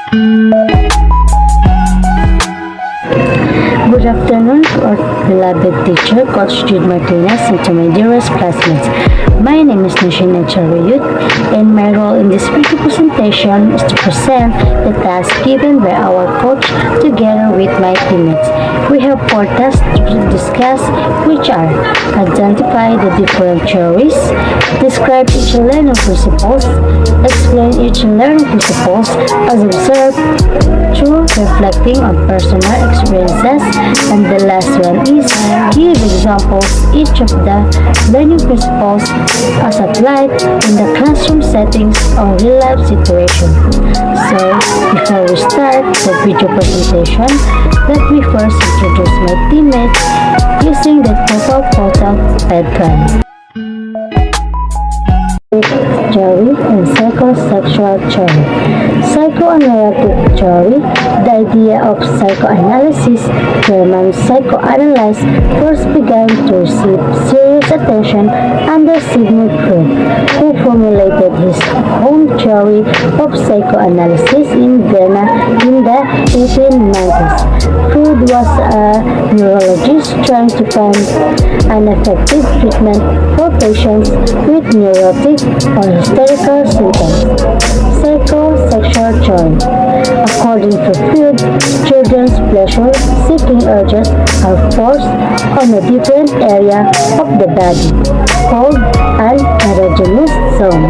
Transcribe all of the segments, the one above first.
Good afternoon, our beloved teacher, Coach Jude Martinez, and to my dearest classmates. My name is Nashina Charayut, and my role in this video presentation is to present the task given by our coach together with my teammates. We have 4 tasks to discuss, which are identify the different theories, describe each learning principles, explain each learning principles as observed through reflecting on personal experiences, and the last one is give examples each of the learning principles as applied in the classroom settings or real-life situation. So, before we start the video presentation, let me first introduce my teammates using the Total Portal Pedplan. Theory and psychosexual theory. Psychoanalytic theory, the idea of psychoanalysis, German psychoanalyst, first began to receive serious attention under Sigmund Freud, who formulated his own theory of psychoanalysis in Vienna in the 1890s. Freud was a neurologist trying to find an effective treatment for patients with neurotic or hysterical symptoms. Psychosexual theory. According to Freud, children's pleasure-seeking urges are forced on a different area of the body, called an erogenous zone,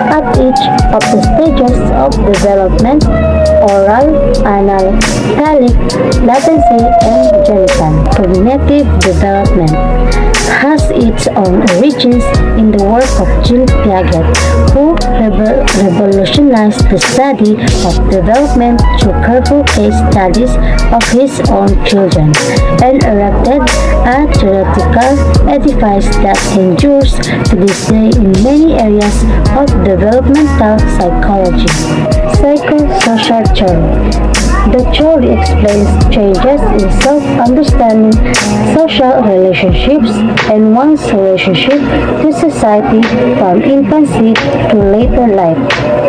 at each of the stages of development: oral, anal, phallic, latency, and genital. Cognitive development has its own origins in the work of Jean Piaget, who revolutionized the study of development through careful case studies of his own children, and erected a theoretical edifice that endures to this day in many areas of developmental psychology. Psychosocial theory. The theory explains changes in self-understanding, social relationships, and one's relationship to society from infancy to later life.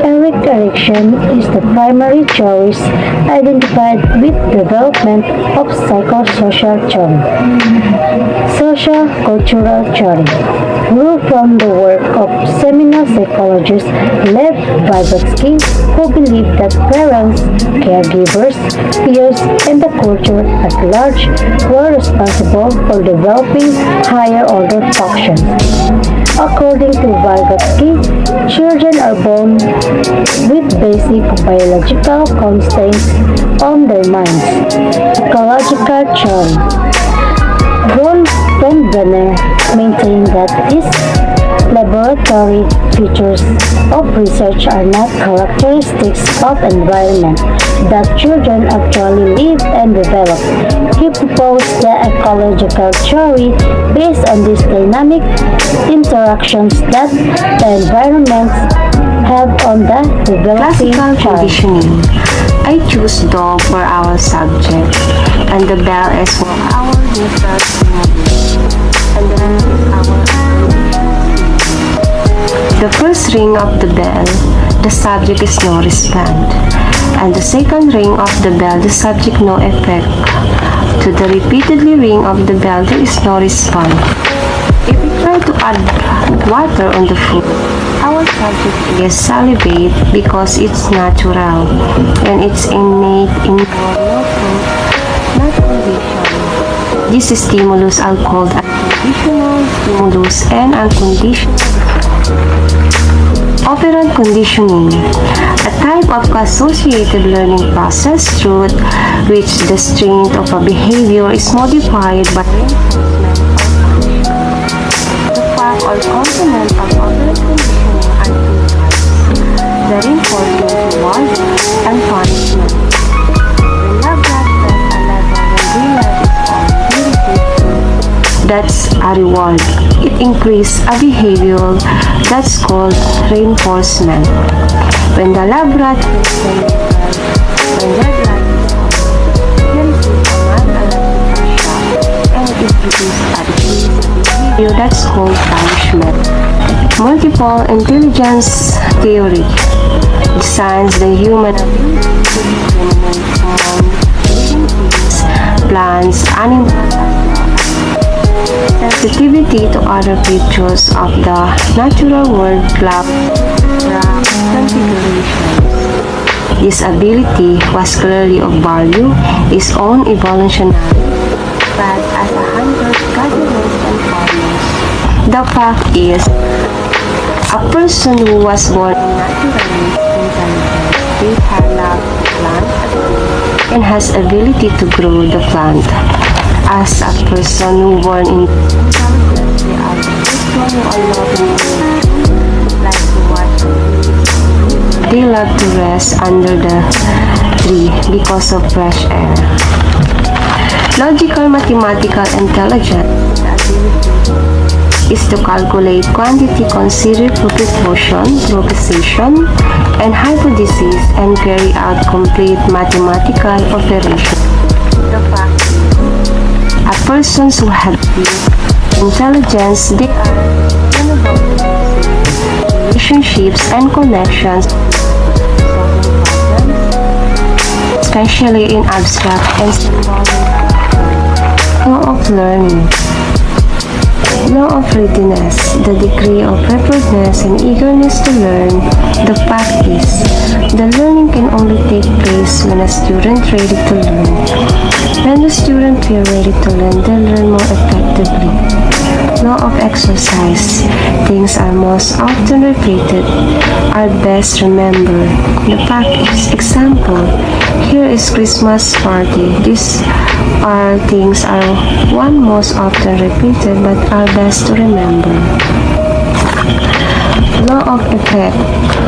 Erik Erikson is the primary theorist identified with development of psychosocial theory. Social cultural theory grew from the work of seminal psychologist Lev Vygotsky, who believed that parents, caregivers, peers, and the culture at large were responsible for developing higher order functions. According to Vygotsky, children are born with basic biological constraints on their minds. Ecological theory. Von Brenner maintained that these laboratory features of research are not characteristics of environment that children actually live and develop. He proposed the ecological theory based on these dynamic interactions that the environments have on the developing Classical child. conditioning. I choose dog for our subject, and the bell is for our neutral stimulus, and then our. The first ring of the bell, the subject is no respond, and the second ring of the bell, the subject no effect. To the repeatedly ring of the bell, there is no response. If we try to add water on the food, our subject is salivate because it's natural and it's innate in no food, not conditioned. These stimulus are called unconditional stimulus and unconditional. Operant conditioning, a type of associative learning process through which the strength of a behavior is modified by reinforcement or punishment. The fact or component of operant conditioning are two types: the reinforcement reward and punishment. When lab rat press a lever when daylight is on, he receives that's a reward. It increases a behavior that's called reinforcement. When the lab rat presses the lever when red light is on, he receives a mild electrical shock and it produces a decrease in behavior that's called punishment. Multiple intelligence theory designs the human ability to discriminate among living things, plants, animals, sensitivity to other features of the natural world cloud configurations. This ability was clearly of value, its own evolutionary, but as a hunter, gatherers, and farmers. The fact is, a person who was born naturally intelligent, they had loved the plant and has ability to grow the plant. As a person who born in intelligent, they are the person who are loving like to watch. They love to rest under the tree because of fresh air. Logical mathematical intelligence, the ability is to calculate quantity, consider proportion, precision, and hypothesis, and carry out complete mathematical operations. The fact is, a person who has intelligence, they are relationships and connections, especially in abstract and symbolic law of learning. Law of readiness, the degree of preparedness and eagerness to learn. The fact is, the learning can only take place when a student ready to learn. When the student feel ready to learn, they learn more effectively. Law of exercise, things are most often repeated, are best remembered. The fact is, example, here is Christmas party. These are things are one most often repeated but are best to remember. Law of effect,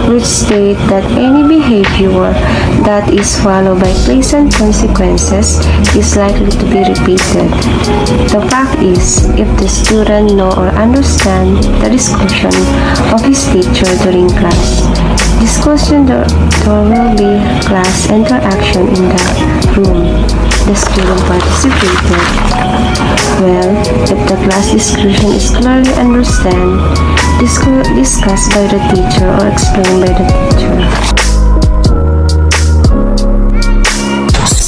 which state that any behavior that is followed by pleasant consequences is likely to be repeated. The fact is, if the student know or understand the discussion of his teacher during class, discussion there will be class interaction in the room. The student participated. Well, if the class discussion is clearly understood, discussed by the teacher or explained by the teacher.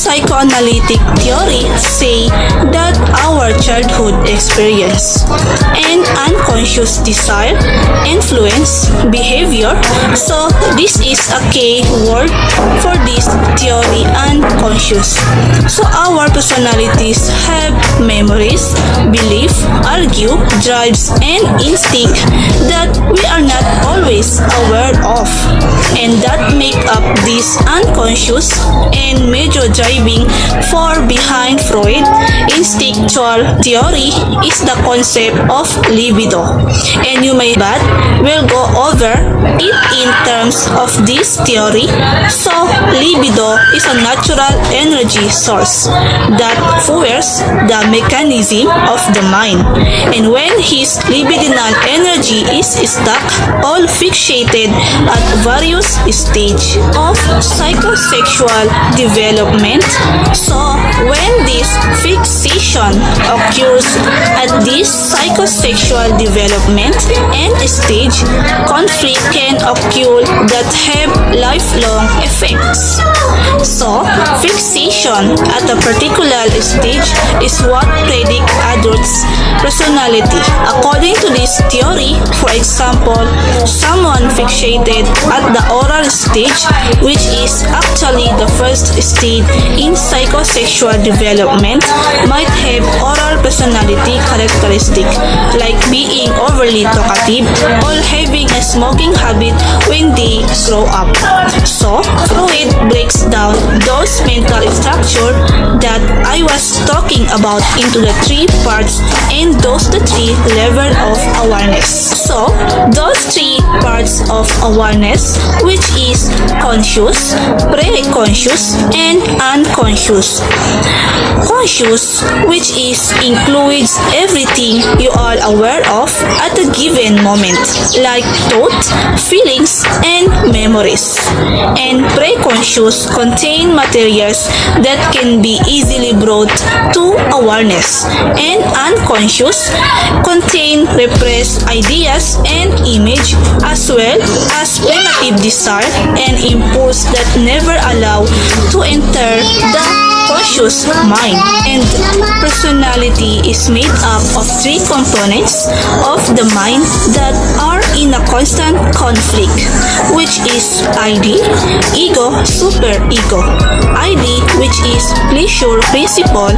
Psychoanalytic theory say that our childhood experience and unconscious desire influence behavior, so this is a key word for this theory, unconscious. So our personalities have memories, belief, argue, drives, and instinct that we are not always aware of, and that make up this unconscious and major driving for behind Freud instinctual theory is the concept of libido, and you may but will go over it in terms of this theory. So libido is a natural energy source that fuels the mechanism of the mind, and when his libidinal energy is stuck or fixated at various stages of psychosexual development, so when this fixation occurs at this psychosexual development and stage, conflict can occur that have lifelong effects. So fixation at a particular stage is what predicts adults' personality. According to this theory, for example, someone fixated at the oral stage, which is actually the first stage in psychosexual development, might have oral personality characteristic like being overly talkative or having a smoking habit when they grow up. So Freud breaks down those mental structure that I was talking about into the three parts, and those the three level of awareness. So those three parts of awareness, which is conscious, conscious, pre-conscious, and unconscious. Conscious, which includes everything you are aware of at a given moment, like thought, feelings, and memories. And pre-conscious contain materials that can be easily brought to awareness. And unconscious contain repressed ideas and image, as well as primitive desire and impulse that never allow to enter the conscious mind. And personality is made up of three components of the mind that are in a constant conflict, which is ID, ego, superego. ID, which is pleasure principle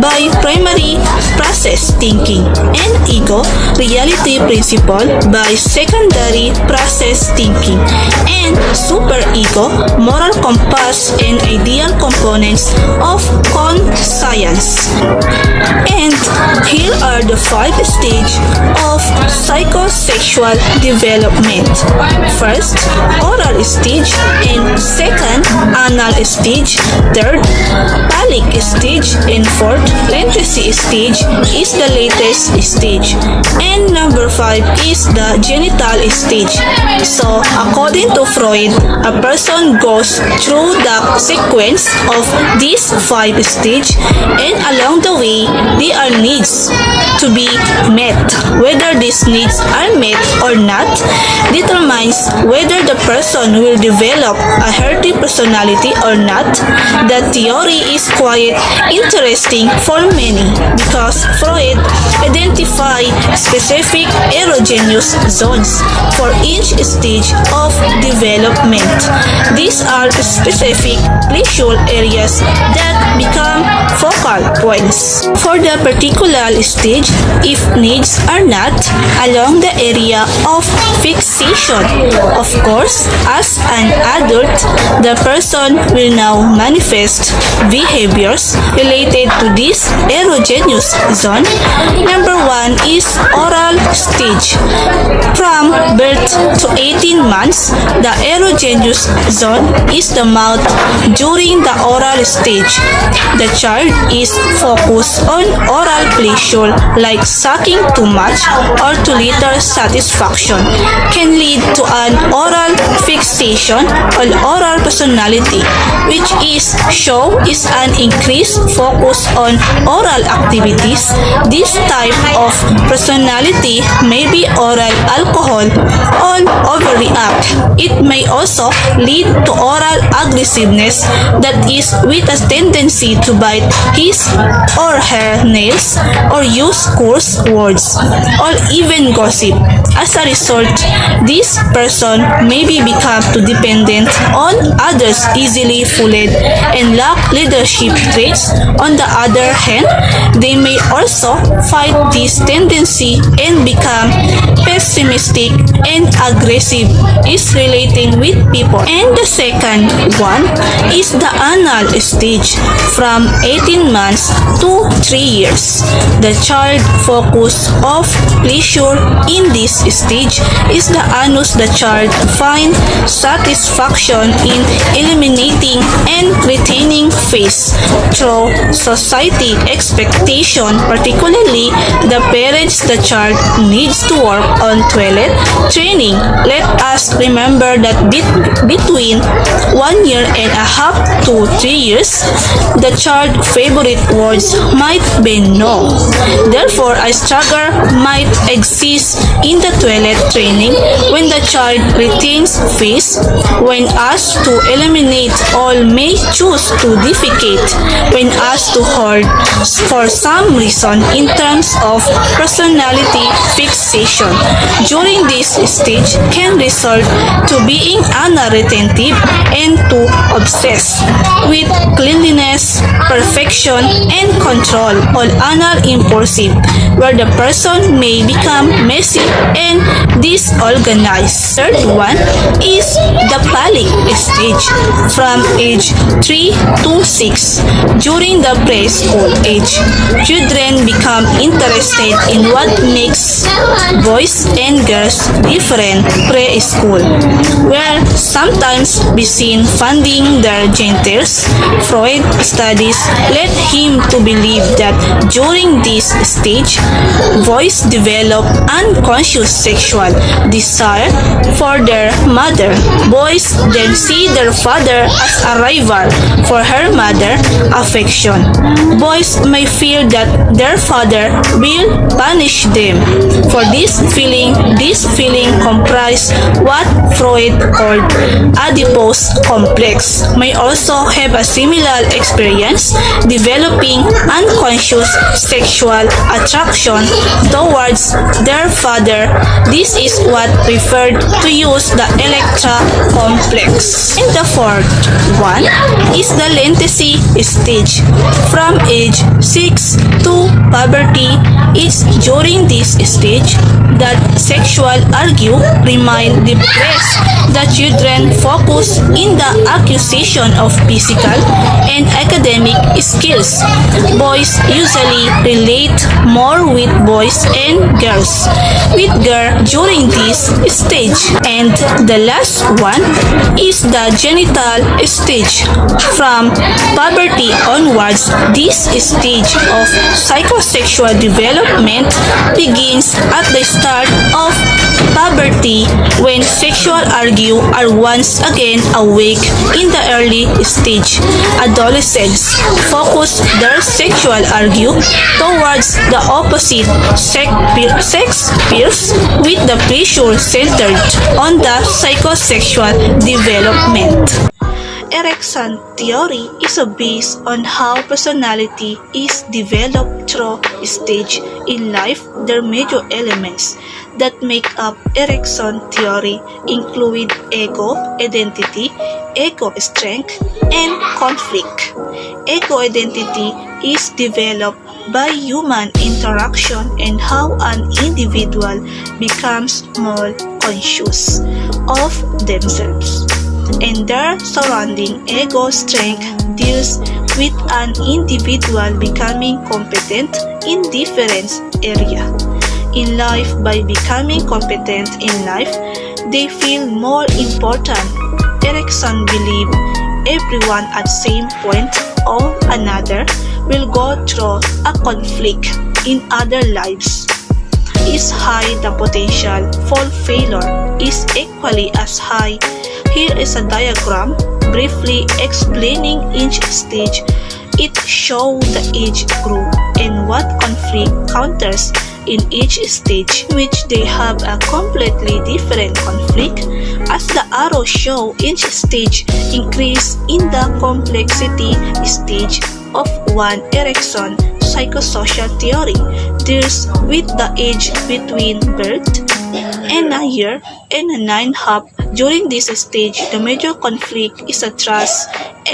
by primary process thinking, and ego, reality principle by secondary process thinking, and superego, moral compass and ideal components of conscience. And here are the 5 stages of psychosexual development. First, oral stage, and second, anal stage, third, phallic stage, and fourth, fantasy stage is the latest stage, and number 5 is the genital stage. So, according to Freud, a person goes through the sequence of these 5 stages, and along the way, there are needs to be met. Whether these needs are met or not determines whether the person will develop a healthy personality or not. The theory is quite interesting for many because Freud identified specific erogenous zones for each stage of development. These are specific pleasure areas that become focal points. For the particular stage, if needs are not along the area of fixation, of course, as an adult, the person will now manifest behaviors related to this erogenous zone. Number 1 is oral stage. From birth to 18 months, the erogenous zone is the mouth during the oral stage. The child is focused on oral pleasure like sucking too much or too little satisfaction can lead to an oral fixation or oral personality, which is an increased focus on oral activities. This type of personality may be oral alcohol or overreact. It may also lead to oral aggressiveness that is with a tendency to bite his or her nails or use coarse words or even gossip. As a result, this person may become too dependent on others, easily fooled, and lack leadership traits. On the other hand, they may also fight this tendency and become pessimistic and aggressive is relating with people. And the second one is the anal stage from 18 months to 3 years. The child focus of pleasure in this stage is the anus. The child find satisfaction in eliminating and retaining face through society expectation, particularly the parents. The child needs to work on toilet training. Let us remember that between 1 year and a half to 3 years, the child's favorite words might be no. Therefore, a struggle might exist in the toilet training when the child retains face. When asked to eliminate, all may choose to defecate. When asked to hoard, for some reason, in terms of personality fixation, during this stage can result to being anal retentive and to obsessed with cleanliness, perfection, and control, all anal impulsive, where the person may become messy and disorganized. Third one is the phallic stage from age 3 to 6. During the preschool age, children become interested in what makes boys and girls different. Preschool, where sometimes be seen funding their genitals. Freud studies led him to believe that during this stage, boys develop unconscious sexual desire for their mother. Boys then see their father as a rival for her mother affection. Boys may fear that their father will punish them for this feeling. This feeling comprise what Freud called adipose complex. May also have a similar experience developing unconscious sexual attraction towards their father. This is what referred to use the Electra complex. And the fourth one is the latency stage from age 6 to puberty. It's during this stage that sexual urge remain depressed. The children focus in the acquisition of physical and academic skills. Boys usually relate more with boys and girls with girl during this stage. And the last one is the genital stage. From puberty onwards, this stage of psychosexual development begins at the start of puberty, when sexual urge are once again awake. In the early stage, adolescents focus their sexual urge towards the opposite sex peers, with the pressure centered on the psychosexual development. Erikson theory is based on how personality is developed through stage in life. Their major elements that make up Erikson theory include ego, identity, ego strength, and conflict. Ego identity is developed by human interaction and how an individual becomes more conscious of themselves and their surrounding. Ego strength deals with an individual becoming competent in different area in life. By becoming competent in life, they feel more important. Erikson believed everyone at same point or another will go through a conflict in other lives. Is high, the potential for failure is equally as high. Here is a diagram briefly explaining each stage. It shows the age group and what conflict counters in each stage, which they have a completely different conflict. As the arrows show, each stage increase in the complexity stage of one. Erikson psychosocial theory deals with the age between birth and a year and a 9.5. During this stage, the major conflict is a trust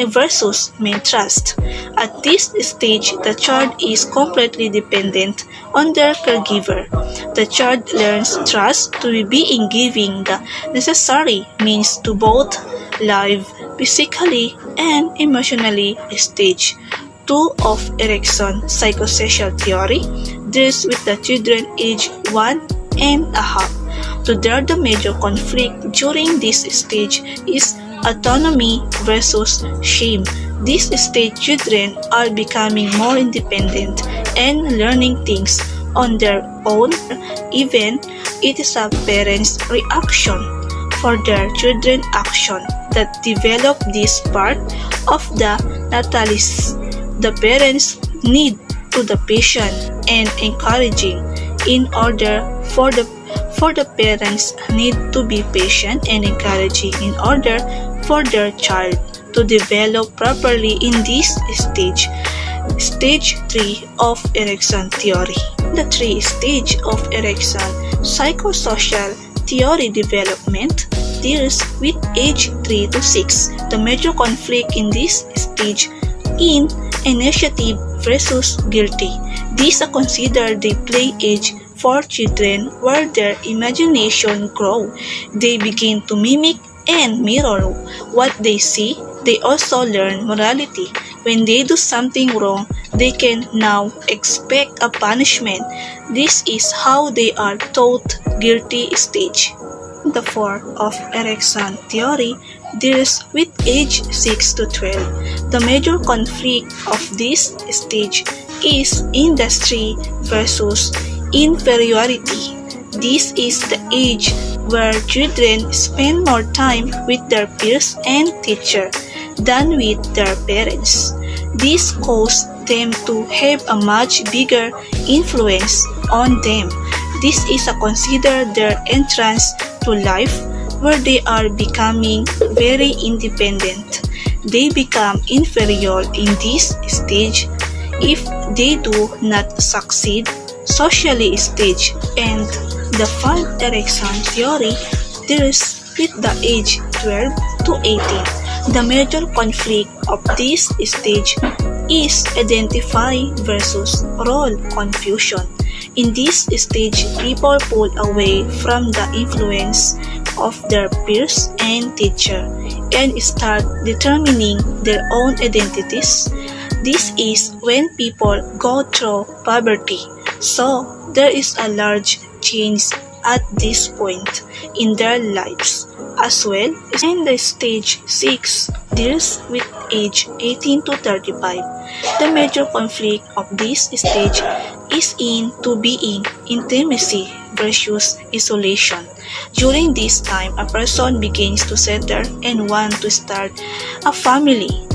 versus mistrust. At this stage, the child is completely dependent on their caregiver. The child learns trust to be being given the necessary means to both live physically and emotionally. Stage 2 of Erikson psychosocial theory deals with the children aged 1.5. To their the major conflict during this stage is autonomy versus shame. This stage children are becoming more independent and learning things on their own. Even it is a parent's reaction for their children's action that develop this part of the natalists. The parents need to be patient and encouraging in order for the parents need to be patient and encouraging in order for their child to develop properly in this stage. Stage 3 of Erikson theory. The 3 stage of Erikson psychosocial theory development deals with age 3 to 6. The major conflict in this stage in initiative versus guilty. These are considered the play age for children where their imagination grow. They begin to mimic and mirror what they see. They also learn morality. When they do something wrong, they can now expect a punishment. This is how they are taught guilty stage. The 4 of Erikson theory deals with age 6 to 12. The major conflict of this stage is industry versus inferiority. This is the age where children spend more time with their peers and teacher than with their parents. This causes them to have a much bigger influence on them. This is considered their entrance to life where they are becoming very independent. They become inferior in this stage if they do not succeed socially stage. And the 5 Erikson theory deals with the age 12 to 18. The major conflict of this stage is identify versus role confusion. In this stage, people pull away from the influence of their peers and teacher and start determining their own identities. This is when people go through puberty. So, there is a large change at this point in their lives as well. And the stage 6 deals with age 18 to 35. The major conflict of this stage is into being intimacy versus isolation. During this time, a person begins to settle and want to start a family.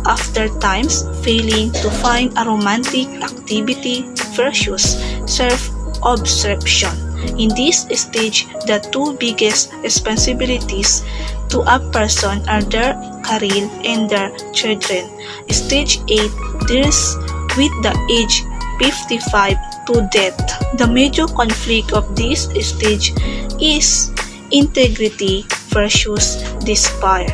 After times, failing to find a romantic activity versus self-absorption. In this stage, the two biggest responsibilities to a person are their career and their children. Stage 8 deals with the age 55 to death. The major conflict of this stage is integrity versus despair.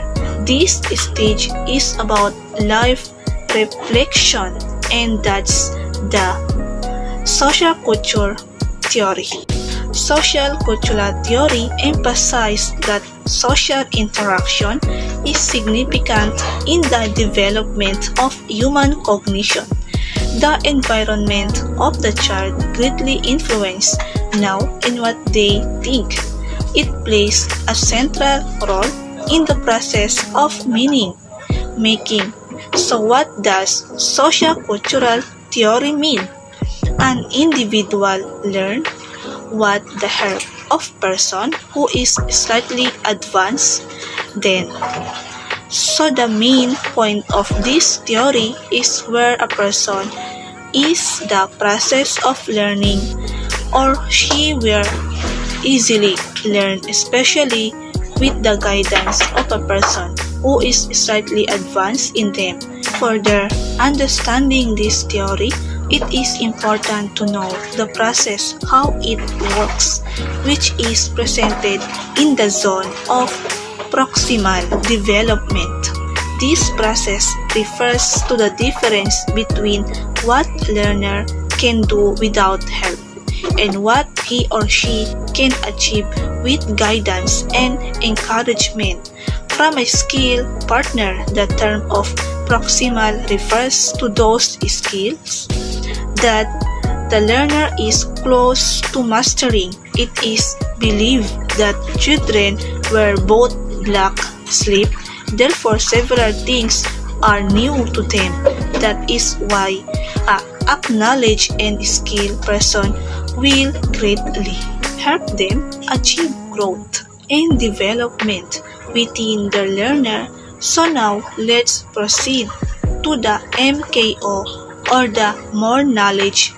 This stage is about life reflection, and that's the social culture theory. Social cultural theory emphasizes that social interaction is significant in the development of human cognition. The environment of the child greatly influences now in what they think. It plays a central role in the process of meaning making. So what does social cultural theory mean? An individual learns what the help of person who is slightly advanced then. So the main point of this theory is where a person is the process of learning or she will easily learn, especially with the guidance of a person who is slightly advanced in them. Further understanding this theory, it is important to know the process, how it works, which is presented in the zone of proximal development. This process refers to the difference between what learner can do without help and what he or she can achieve with guidance and encouragement from a skilled partner. The term of proximal refers to those skills that the learner is close to mastering. It is believed that children wear both black sleep, therefore several things are new to them. That is why a acknowledged and skilled person will greatly help them achieve growth and development within the learner. So now let's proceed to the MKO, or the more knowledge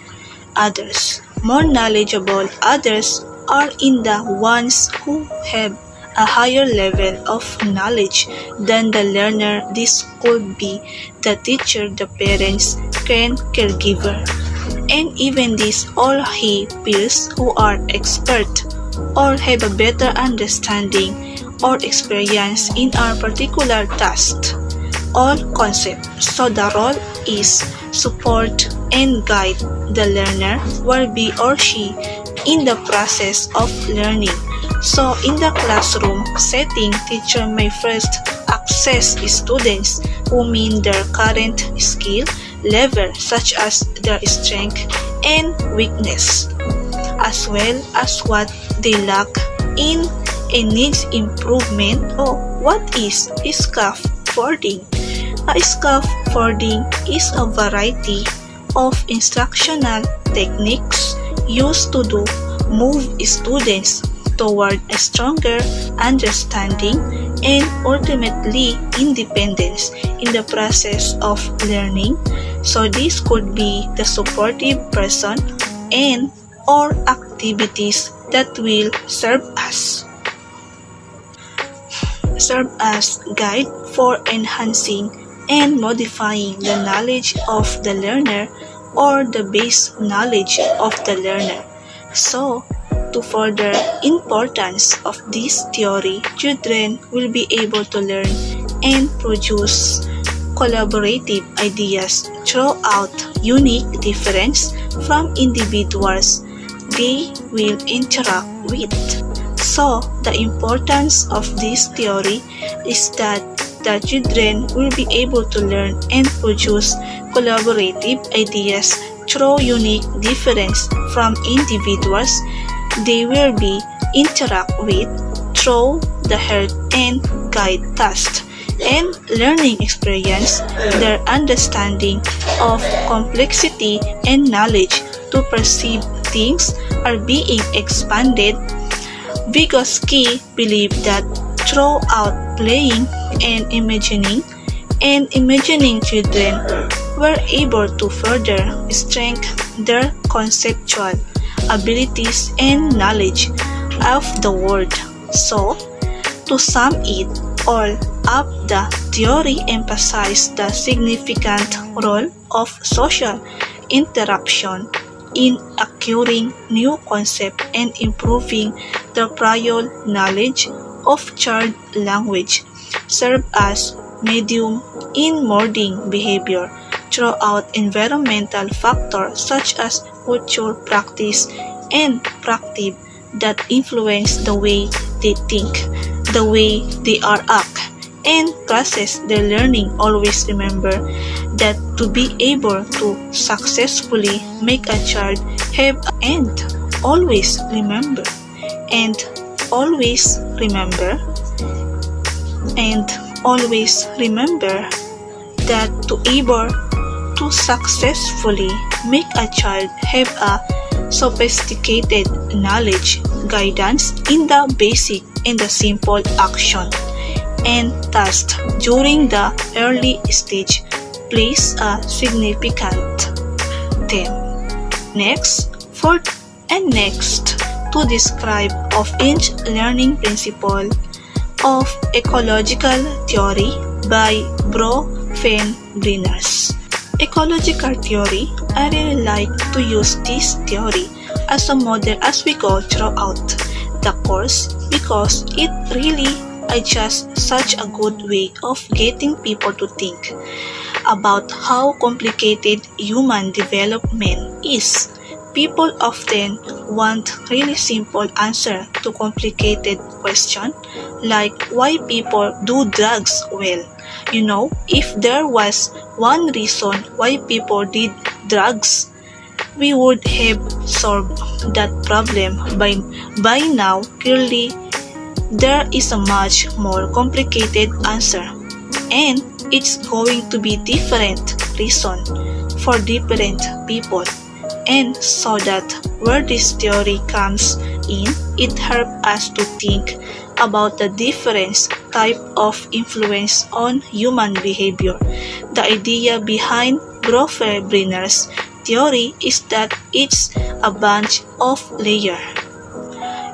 others. More knowledgeable others are in the ones who have a higher level of knowledge than the learner. This could be the teacher, the parents, and caregiver, and even these all he peers who are expert or have a better understanding or experience in a particular task or concept. So the role is support and guide the learner where he or she in the process of learning. So in the classroom setting, teacher may first assess students who mean their current skill level, such as their strength and weakness, as well as what they lack in and needs improvement. Or what is scaffolding? A scaffolding is a variety of instructional techniques used to move students toward a stronger understanding and ultimately independence in the process of learning. So this could be the supportive person and or activities that will serve as guide for enhancing and modifying the knowledge of the learner or the base knowledge of the learner. So, to further importance of this theory, children will be able to learn and produce collaborative ideas throughout unique difference from individuals they will interact with. So, the importance of this theory is that the children will be able to learn and produce collaborative ideas through unique difference from individuals they will be interact with through the help and guide task and learning experience. Their understanding of complexity and knowledge to perceive things are being expanded. Vygotsky believed that throughout playing and imagining children were able to further strengthen their conceptual abilities and knowledge of the world. So, to sum it all up, the theory emphasized the significant role of social interaction in acquiring new concepts and improving the prior knowledge of child language, serve as medium in molding behavior throughout environmental factors such as culture, practice, and practice that influence the way they think, the way they are act, and process their learning. Always remember that to be able to successfully make a child have and always remember and always remember that to able to successfully make a child have a sophisticated knowledge, guidance in the basic and the simple action and task during the early stage plays a significant theme. Next, to describe of each learning principle of ecological theory by Bronfenbrenner. Ecological theory, I really like to use this theory as a model as we go throughout the course because it really is just such a good way of getting people to think about how complicated human development is. People often want really simple answer to complicated questions like why people do drugs well. You know, if there was one reason why people did drugs, we would have solved that problem by now. Clearly, there is a much more complicated answer, and it's going to be different reason for different people. And so that where this theory comes in, it helps us to think about the different type of influence on human behavior. The idea behind Bronfenbrenner's theory is that it's a bunch of layers.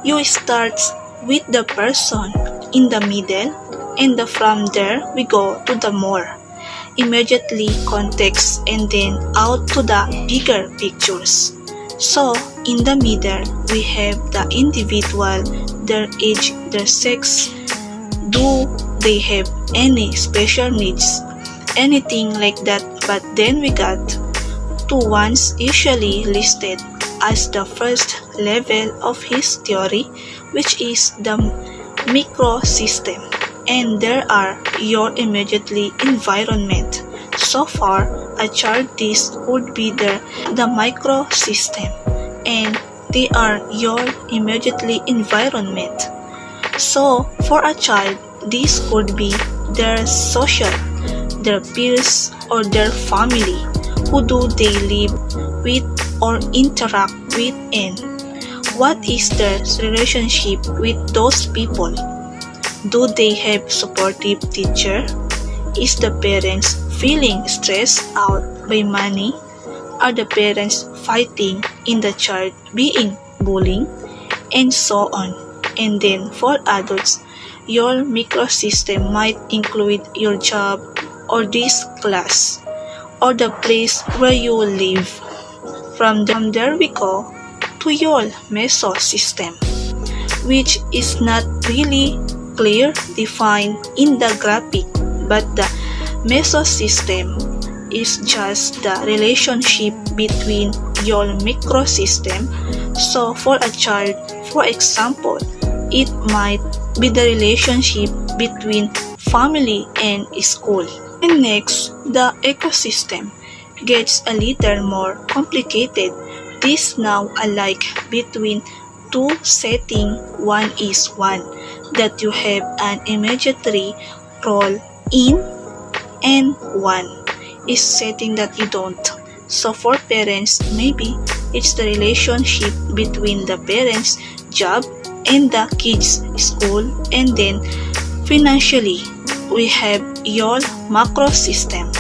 You start with the person in the middle, and from there we go to the more immediately context and then out to the bigger pictures. So, in the middle, we have the individual, their age, their sex, Do they have any special needs? Anything like that, but then we got to ones usually listed as the first level of his theory, which is the microsystem. And there are your immediately environment. So for a child, this would be the microsystem, and they are your immediately environment. So for a child, this could be their social, their peers, or their family. Who do they live with or interact with, and what is their relationship with those people? Do they have supportive teacher? Is the parents feeling stressed out by money? Are the parents fighting in the child being bullied? And so on. And then for adults, your microsystem might include your job or this class or the place where you live. From there we go to your mesosystem, which is not really clear defined in the graphic, but the mesosystem is just the relationship between your microsystem. So for a child, for example, it might be the relationship between family and school. And next, the ecosystem gets a little more complicated. This now alike between two settings. One is one that you have an immediate role in, and one is setting that you don't. So for parents, maybe it's the relationship between the parents' job and the kids' school. And then financially, we have your macro system,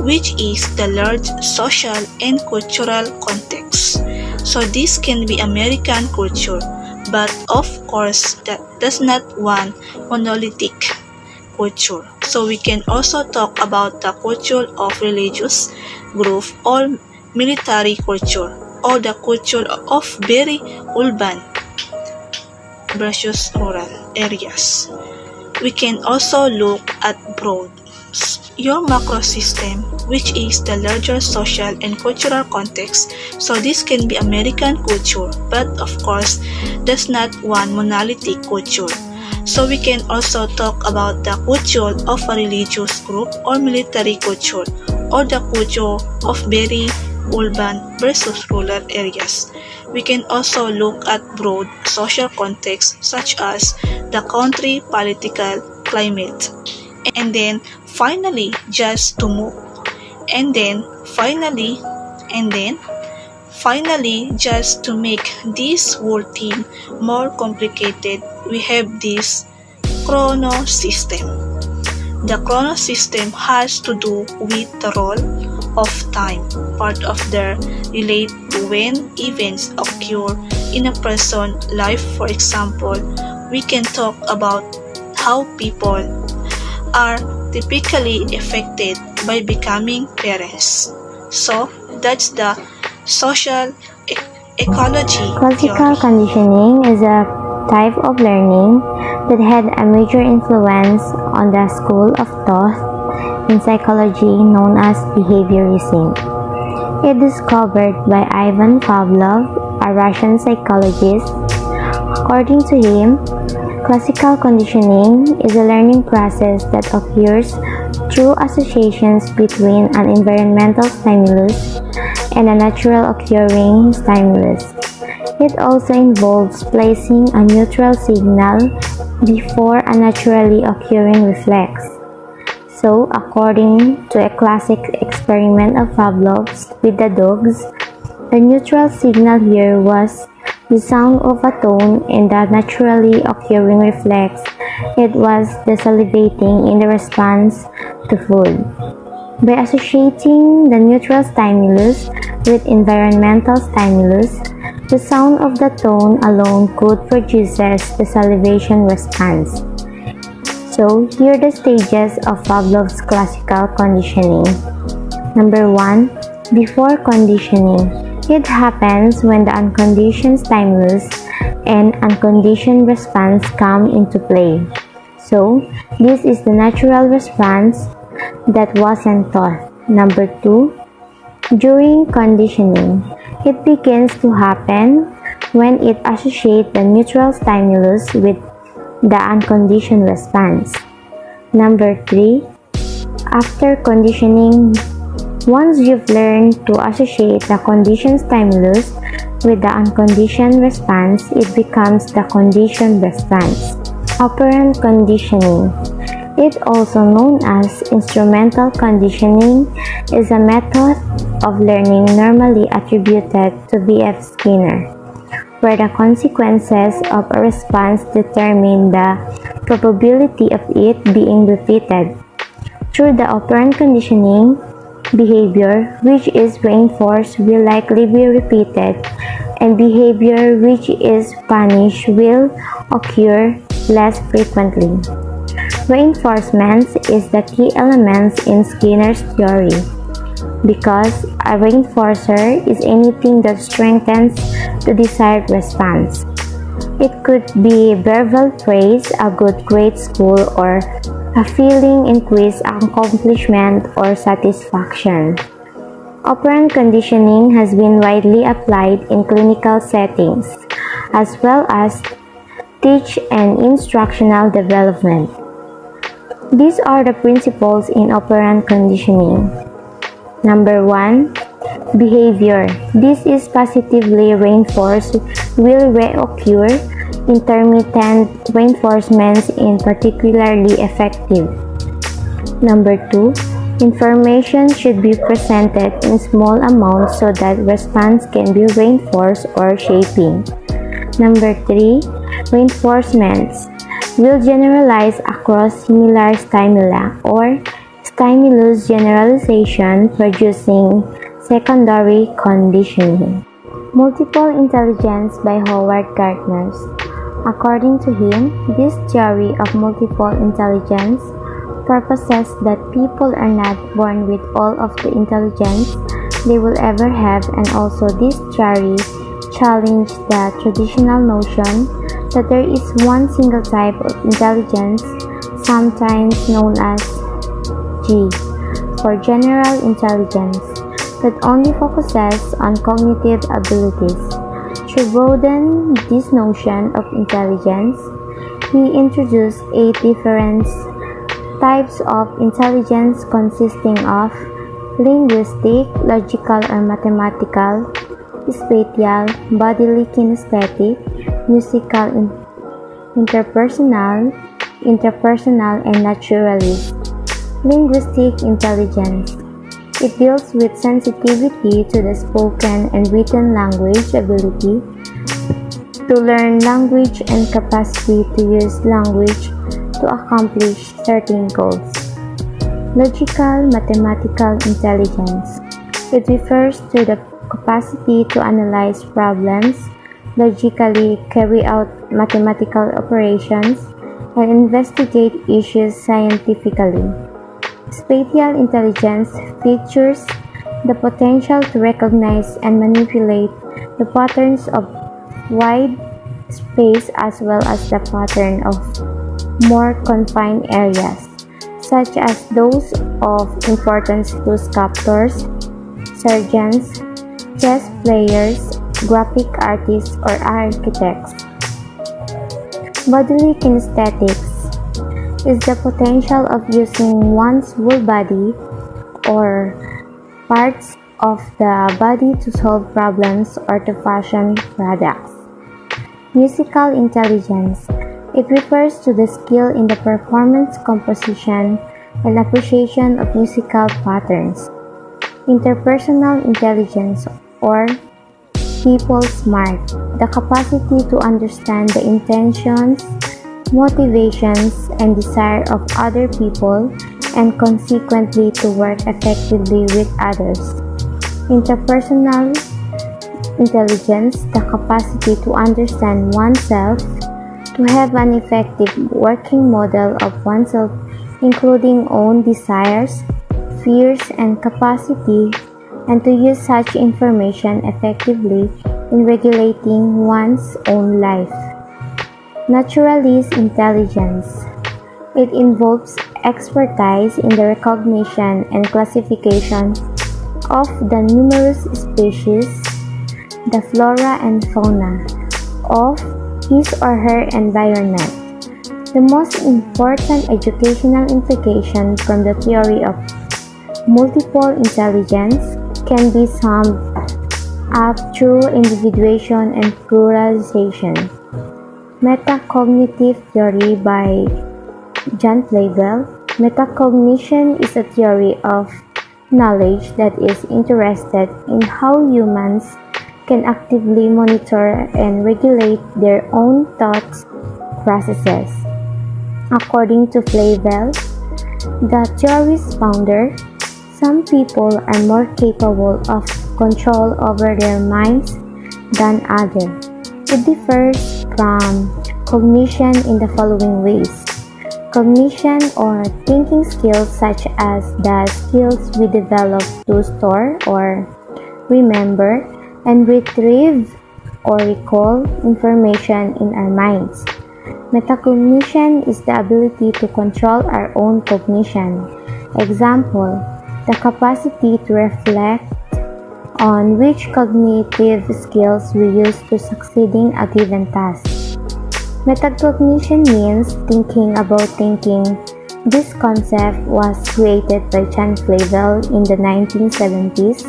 which is the large social and cultural context. So this can be American culture, but of course that does not one monolithic culture. So we can also talk about the culture of religious group or military culture, or the culture of very urban versus rural areas. We can also look at broad your macro system, which is the larger social and cultural context. So this can be American culture, but of course that's not one monolithic culture. So we can also talk about the culture of a religious group or military culture, or the culture of very urban versus rural areas. We can also look at broad social contexts such as the country political climate. And then finally, just to move. And then finally, just to make this whole thing more complicated, we have this chronosystem. The chronosystem has to do with the role of time, part of the relate to when events occur in a person's life. For example, we can talk about how people are typically affected by becoming parents. So that's the social ecology Classical theory. conditioning is a type of learning that had a major influence on the school of thought in psychology known as behaviorism. It discovered by Ivan Pavlov, a Russian psychologist. According to him, classical conditioning is a learning process that occurs through associations between an environmental stimulus and a natural occurring stimulus. It also involves placing a neutral signal before a naturally occurring reflex. So, according to a classic experiment of Pavlov's with the dogs, the neutral signal here was the sound of a tone, and the naturally occurring reflex, it was the salivating in the response to food. By associating the neutral stimulus with environmental stimulus, the sound of the tone alone could produce the salivation response. So, here are the stages of Pavlov's classical conditioning. Number 1. Before conditioning. It happens when the unconditioned stimulus and unconditioned response come into play. So, So, this is the natural response that wasn't taught. Number 2, during conditioning, it begins to happen when it associates the neutral stimulus with the unconditioned response. Number 3, after conditioning, once you've learned to associate the conditioned stimulus with the unconditioned response, it becomes the conditioned response. Operant conditioning, it also known as instrumental conditioning, is a method of learning normally attributed to B.F. Skinner, where the consequences of a response determine the probability of it being repeated. Through the operant conditioning, behavior which is reinforced will likely be repeated, and behavior which is punished will occur less frequently. Reinforcement is the key element in Skinner's theory, because a reinforcer is anything that strengthens the desired response. It could be verbal praise, a good grade school, or a feeling increased accomplishment or satisfaction. Operant conditioning has been widely applied in clinical settings, as well as teach and instructional development. These are the principles in operant conditioning. Number 1, behavior. This is positively reinforced will reoccur. Intermittent reinforcements in particularly effective. Number 2, information should be presented in small amounts so that response can be reinforced or shaping. Number 3, reinforcements will generalize across similar stimuli or stimulus generalization, producing secondary conditioning. Multiple intelligence by Howard Gardner. According to him, this theory of multiple intelligence proposes that people are not born with all of the intelligence they will ever have, and also this theory challenged the traditional notion that there is one single type of intelligence, sometimes known as G, for general intelligence, that only focuses on cognitive abilities. To broaden this notion of intelligence, he introduced 8 different types of intelligence consisting of linguistic, logical or mathematical, spatial, bodily kinesthetic, musical, interpersonal, and naturalist. Linguistic intelligence. It deals with sensitivity to the spoken and written language, ability to learn language, and capacity to use language to accomplish certain goals. Logical mathematical intelligence. It refers to the capacity to analyze problems, logically carry out mathematical operations, and investigate issues scientifically. Spatial intelligence features the potential to recognize and manipulate the patterns of wide space as well as the pattern of more confined areas, such as those of importance to sculptors, surgeons, chess players, graphic artists, or architects. Bodily kinesthetics is the potential of using one's whole body or parts of the body to solve problems or to fashion products. Musical intelligence. It refers to the skill in the performance, composition, and appreciation of musical patterns. Interpersonal intelligence, or people smart, the capacity to understand the intentions, motivations, and desire of other people, and consequently to work effectively with others. Interpersonal intelligence, the capacity to understand oneself, to have an effective working model of oneself, including own desires, fears, and capacity, and to use such information effectively in regulating one's own life. Naturalist intelligence. It involves expertise in the recognition and classification of the numerous species, the flora and fauna of his or her environment. The most important educational implication from the theory of multiple intelligence can be summed up through individuation and pluralization. Metacognitive theory by John Flavel. Metacognition is a theory of knowledge that is interested in how humans can actively monitor and regulate their own thoughts processes. According to Flavel, the theory's founder, some people are more capable of control over their minds than others. It differs from cognition in the following ways. Cognition or thinking skills such as the skills we develop to store or remember and retrieve or recall information in our minds. Metacognition is the ability to control our own cognition. Example, the capacity to reflect on which cognitive skills we use to succeeding a given task. Metacognition means thinking about thinking. This concept was created by John Flavel in the 1970s.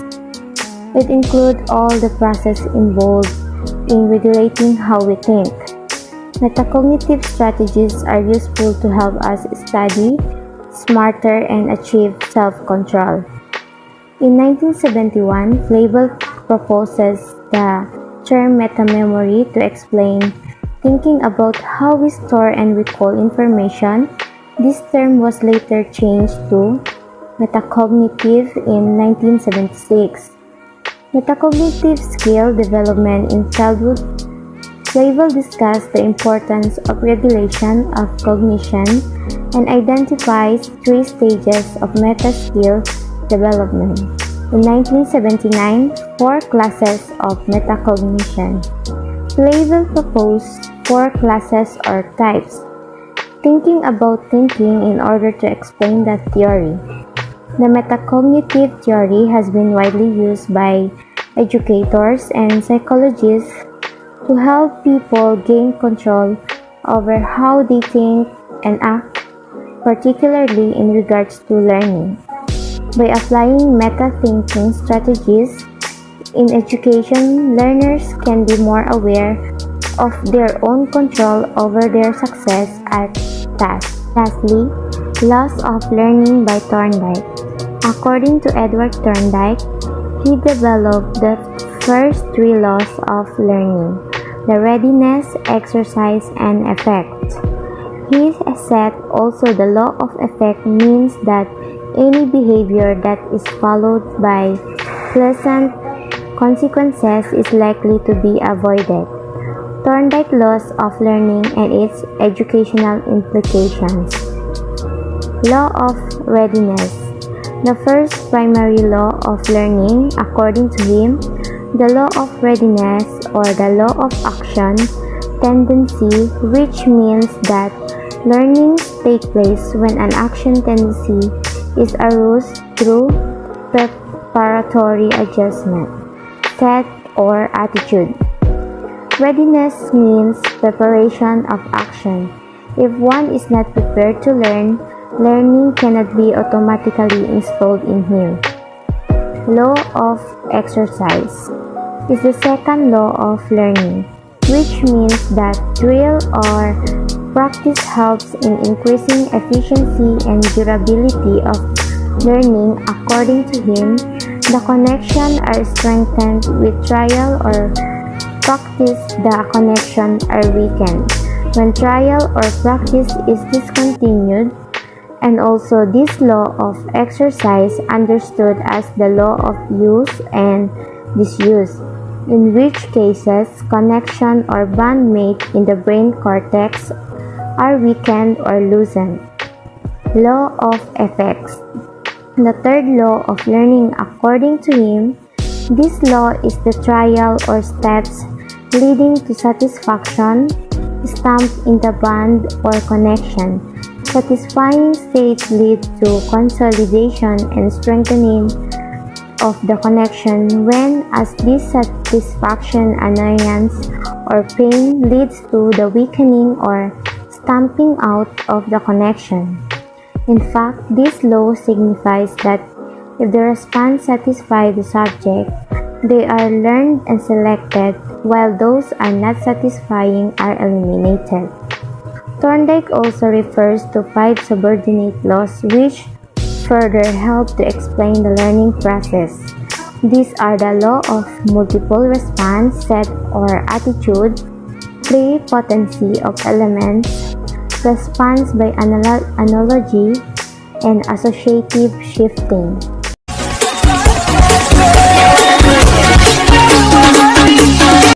It includes all the process involved in regulating how we think. Metacognitive strategies are useful to help us study smarter and achieve self-control. In 1971, Flavel proposes the term metamemory to explain thinking about how we store and recall information. This term was later changed to metacognitive in 1976. Metacognitive skill development in childhood. Flavel discussed the importance of regulation of cognition and identifies 3 stages of meta-skill development. In 1979, 4 classes of metacognition. Flavel proposed 4 classes or types. Thinking about thinking in order to explain that theory. The metacognitive theory has been widely used by educators and psychologists to help people gain control over how they think and act, particularly in regards to learning. By applying meta-thinking strategies in education, learners can be more aware of their own control over their success at tasks. Lastly, laws of learning by Thorndike. According to Edward Thorndike, he developed the first 3 laws of learning: the readiness, exercise, and effect. He said also the law of effect means that any behavior that is followed by pleasant consequences is likely to be avoided. Thorndike laws of learning and its educational implications. Law of readiness. The first primary law of learning, according to him, the law of readiness or the law of action tendency, which means that learnings take place when an action tendency is aroused through preparatory adjustment, set, or attitude. Readiness means preparation of action. If one is not prepared to learn, learning cannot be automatically installed in him. Law of exercise is the second law of learning, which means that drill or practice helps in increasing efficiency and durability of learning. According to him, the connection are strengthened with trial or practice, the connection are weakened when trial or practice is discontinued. And also this law of exercise understood as the law of use and disuse, in which cases connection or bond made in the brain cortex are weakened or loosened. Law of effects. The third law of learning, according to him, this law is the trial or steps leading to satisfaction stamped in the bond or connection. Satisfying states lead to consolidation and strengthening of the connection, when as dissatisfaction, annoyance, or pain leads to the weakening or stamping out of the connection. In fact, this law signifies that if the response satisfies the subject, they are learned and selected, while those are not satisfying are eliminated. Thorndike also refers to 5 subordinate laws which further help to explain the learning process. These are the law of multiple response set or attitude, prepotency of elements, response by analogy, and associative shifting.